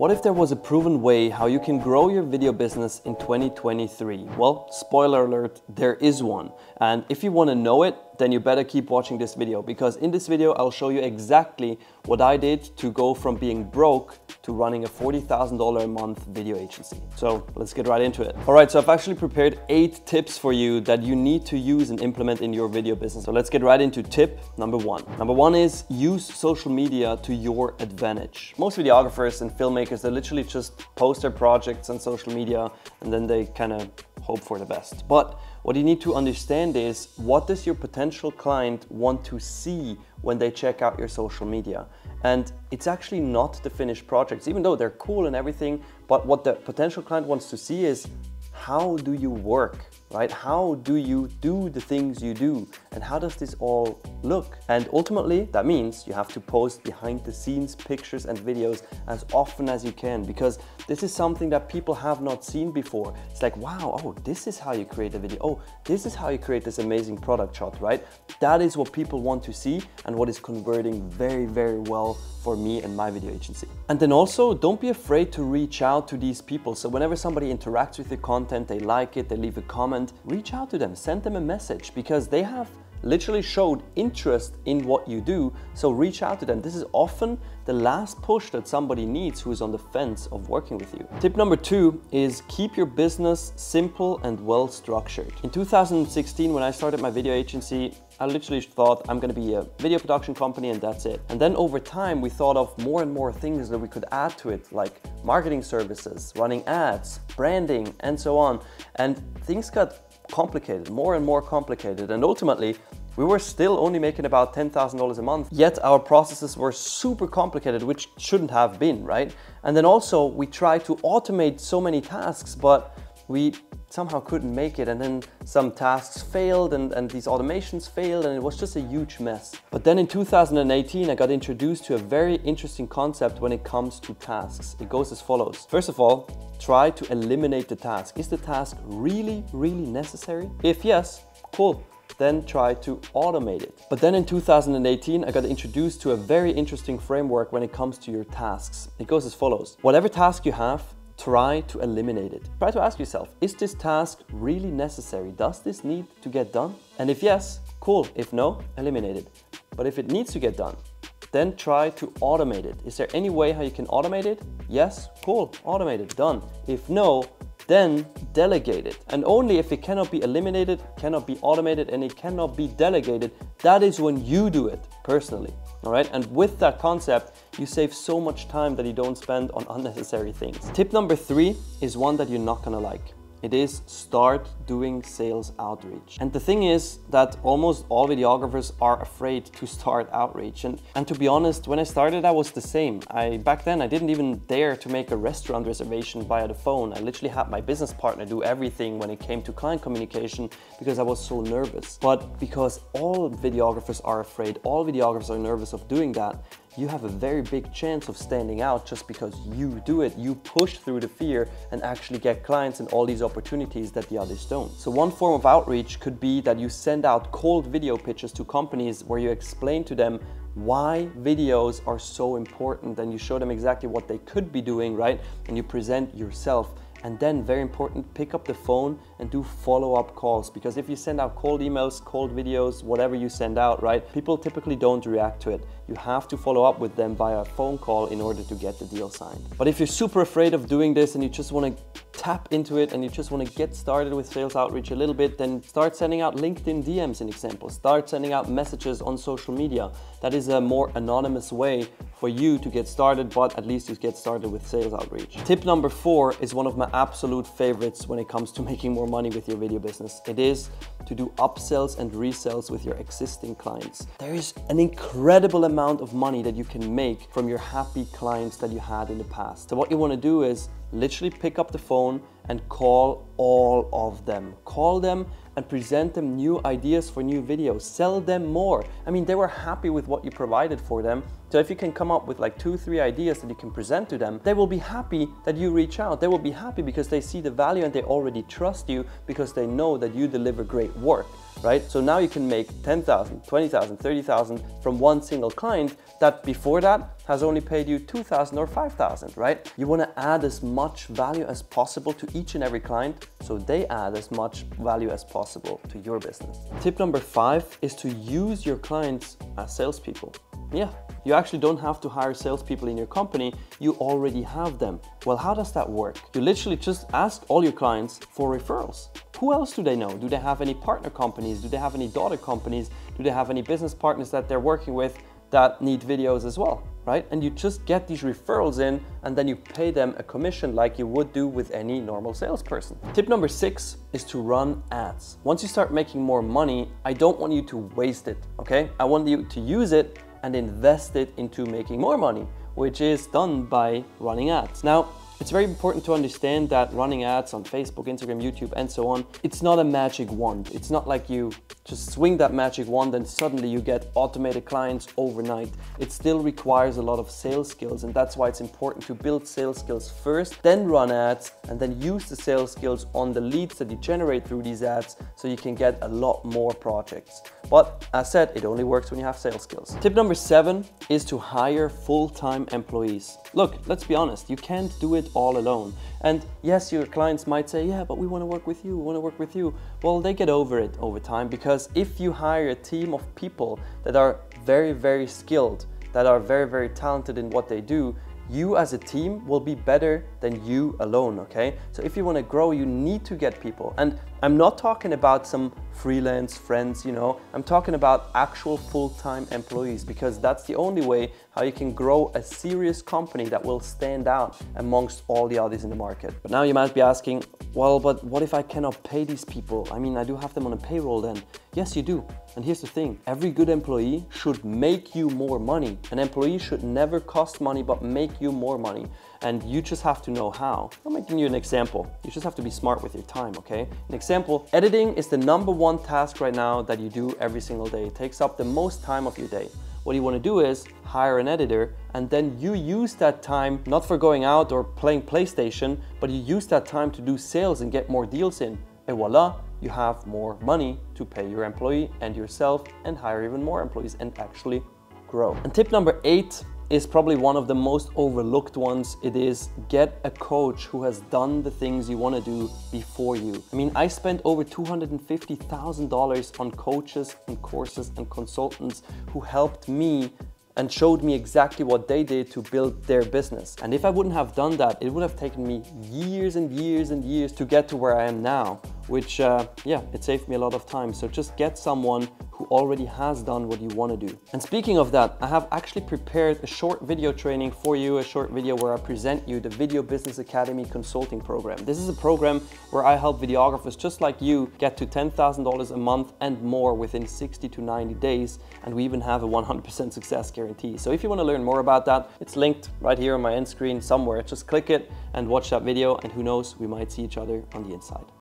What if there was a proven way how you can grow your video business in 2023? Well, spoiler alert, there is one. And if you want to know it, then you better keep watching this video, because in this video I'll show you exactly what I did to go from being broke to running a $40,000 a month video agency. So let's get right into it. All right, so I've actually prepared 8 tips for you that you need to use and implement in your video business. So let's get right into tip number 1. Number 1 is use social media to your advantage. Most videographers and filmmakers, they literally just post their projects on social media and then they kind of hope for the best. But what you need to understand is, what does your potential client want to see when they check out your social media? And it's actually not the finished projects, even though they're cool and everything, but what the potential client wants to see is, how do you work, right? How do you do the things you do? And how does this all look? And ultimately, that means you have to post behind the scenes pictures and videos as often as you can, because this is something that people have not seen before. It's like, wow, oh, this is how you create a video. Oh, this is how you create this amazing product shot, right? That is what people want to see and what is converting very, very well for me and my video agency. And then also, don't be afraid to reach out to these people. So whenever somebody interacts with your content, they like it, they leave a comment, reach out to them, send them a message, because they have literally showed interest in what you do. So reach out to them. This is often the last push that somebody needs who is on the fence of working with you. Tip number 2 is keep your business simple and well structured. In 2016, when I started my video agency, I literally thought I'm going to be a video production company and that's it. And then over time, we thought of more and more things that we could add to it, like marketing services, running ads, branding, and so on. And things got complicated, more and more complicated. And ultimately, we were still only making about $10,000 a month, yet our processes were super complicated, which shouldn't have been, right? And then also we tried to automate so many tasks, but we somehow couldn't make it. And then some tasks failed and these automations failed, and it was just a huge mess. But then in 2018, I got introduced to a very interesting concept when it comes to tasks. It goes as follows. First of all, try to eliminate the task. Is the task really, really necessary? If yes, cool. Then try to automate it. But then in 2018, I got introduced to a very interesting framework when it comes to your tasks. It goes as follows. Whatever task you have, try to eliminate it. Try to ask yourself, is this task really necessary? Does this need to get done? And if yes, cool. If no, eliminate it. But if it needs to get done, then try to automate it. Is there any way how you can automate it? Yes, cool, automate it, done. If no, then delegate it. And only if it cannot be eliminated, cannot be automated, and it cannot be delegated, that is when you do it personally. All right, and with that concept, you save so much time that you don't spend on unnecessary things. Tip number 3 is one that you're not gonna like. It is start doing sales outreach. And the thing is that almost all videographers are afraid to start outreach. And to be honest, when I started, I was the same. Back then, I didn't even dare to make a restaurant reservation via the phone. I literally had my business partner do everything when it came to client communication because I was so nervous. But because all videographers are afraid, all videographers are nervous of doing that, you have a very big chance of standing out just because you do it. You push through the fear and actually get clients and all these opportunities that the others don't. So one form of outreach could be that you send out cold video pitches to companies where you explain to them why videos are so important, and you show them exactly what they could be doing, right? And you present yourself. And then, very important, pick up the phone and do follow-up calls, because if you send out cold emails, cold videos, whatever you send out, right, people typically don't react to it. You have to follow up with them via a phone call in order to get the deal signed. But if you're super afraid of doing this and you just want to tap into it and you just want to get started with sales outreach a little bit, then start sending out LinkedIn DMs, an example. Start sending out messages on social media. That is a more anonymous way for you to get started, but at least you get started with sales outreach. Tip number 4 is one of my absolute favorites when it comes to making more money with your video business. It is to do upsells and resells with your existing clients. There is an incredible amount of money that you can make from your happy clients that you had in the past. So what you want to do is literally pick up the phone and call all of them. Call them and present them new ideas for new videos. Sell them more. I mean, they were happy with what you provided for them. So if you can come up with like 2-3 ideas that you can present to them, they will be happy that you reach out. They will be happy because they see the value and they already trust you because they know that you deliver great work. right? So now you can make 10,000, 20,000, 30,000 from one single client that before that has only paid you 2,000 or 5,000, right? You want to add as much value as possible to each and every client so they add as much value as possible to your business. Tip number 5 is to use your clients as salespeople. Yeah, you actually don't have to hire salespeople in your company, you already have them. Well, how does that work? You literally just ask all your clients for referrals. Who else do they know? Do they have any partner companies? Do they have any daughter companies? Do they have any business partners that they're working with that need videos as well, right? And you just get these referrals in and then you pay them a commission like you would do with any normal salesperson. Tip number 6 is to run ads. Once you start making more money, I don't want you to waste it, okay? I want you to use it and invest it into making more money, which is done by running ads. Now, it's very important to understand that running ads on Facebook, Instagram, YouTube, and so on, it's not a magic wand. It's not like you just swing that magic wand and suddenly you get automated clients overnight. It still requires a lot of sales skills, and that's why it's important to build sales skills first, then run ads, and then use the sales skills on the leads that you generate through these ads so you can get a lot more projects. But as said, it only works when you have sales skills. Tip number 7 is to hire full-time employees. Look, let's be honest, you can't do it all alone. And yes, your clients might say, yeah, but we want to work with you, we want to work with you. Well, they get over it over time, because if you hire a team of people that are very, very skilled, that are very, very talented in what they do, you as a team will be better than you alone, okay? So if you want to grow, you need to get people. And I'm not talking about some freelance friends, you know, I'm talking about actual full-time employees, because that's the only way how you can grow a serious company that will stand out amongst all the others in the market. But now you might be asking, well, but what if I cannot pay these people? I mean, I do have them on a payroll then. Yes, you do. And here's the thing, every good employee should make you more money. An employee should never cost money, but make you more money. And you just have to know how. I'm making you an example. You just have to be smart with your time, okay? An example, editing is the #1 task right now that you do every single day. It takes up the most time of your day. What you want to do is hire an editor, and then you use that time not for going out or playing PlayStation, but you use that time to do sales and get more deals in. And voila, you have more money to pay your employee and yourself and hire even more employees and actually grow. And tip number 8 is probably one of the most overlooked ones. It is get a coach who has done the things you want to do before you. I mean, I spent over $250,000 on coaches and courses and consultants who helped me and showed me exactly what they did to build their business. And if I wouldn't have done that, it would have taken me years and years and years to get to where I am now, which, yeah, it saved me a lot of time. So just get someone who already has done what you want to do. And speaking of that, I have actually prepared a short video training for you, a short video where I present you the Video Business Academy consulting program. This is a program where I help videographers just like you get to $10,000 a month and more within 60 to 90 days. And we even have a 100% success guarantee. So if you want to learn more about that, it's linked right here on my end screen somewhere. Just click it and watch that video, and who knows, we might see each other on the inside.